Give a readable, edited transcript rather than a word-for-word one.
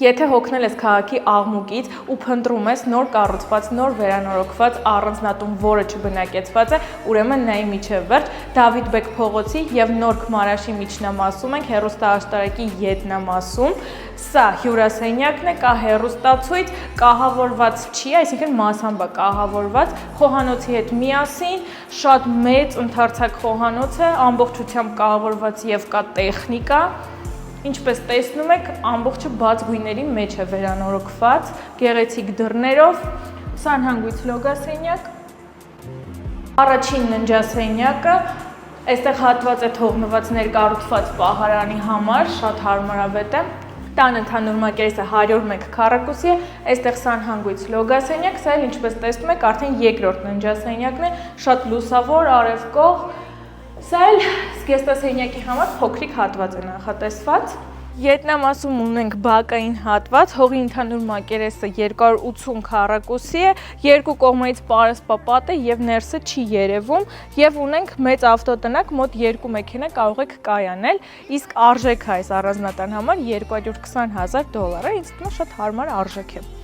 Եթե հոգնել ես քաղաքի աղմուկից ու փնտրում ես նոր կառուցված, նոր վերանորոգված առանձնատուն, որը չբնակեցված է, ուրեմն նայի միջև վերջ Դավիթ Բեկ փողոցի եւ Նոր Քմարաշի միջնամասում ենք, հեռուստաաշտարակի ետնամասում։ Սա հյուրասենյակն է, կա հեռուստացույց, կահավորված չի, այսինքն մասամբ է կահավորված, խոհանոցի հետ միասին, շատ մեծ ընդարձակ խոհանոց է, ամբողջությամբ կահավորված եւ կա տեխնիկա։ Ինչպես տեսնում եք, ամբողջը բաց գույների մեջ է վերանորոգված, գեղեցիկ դռներով, սանհանգույց լոգասենյակ, առաջին ննջասենյակը, այստեղ հատված է թողնված ներկառուցված պահարանի համար, շատ հարմարավետ է։ Տան ընդհանուր մակերեսը 101 քառակուսի է, այստեղ սանհանգույց լոգասենյակ, սա էլ ինչպես տեսնում եք, արդեն երկրորդ ննջասենյակն է, շատ լուսավոր, արևկող։ Սա էլ զգեստասենյակի համար փոքրիկ հատված է նախատեսված։ Ետնամասում ունենք բակային հատված, հողի ընդհանուր մակերեսը 280 քառակուսի է, երկու կողմերից պարսպապատ է եւ ներսը չի երևում եւ ունենք մեծ ավտոտնակ, մոտ 2 մեքենա կարող եք կայանել, իսկ արժեքը այս առանձնատան համար $220,000 է, ինձ թվում է շատ հարմար արժեք է։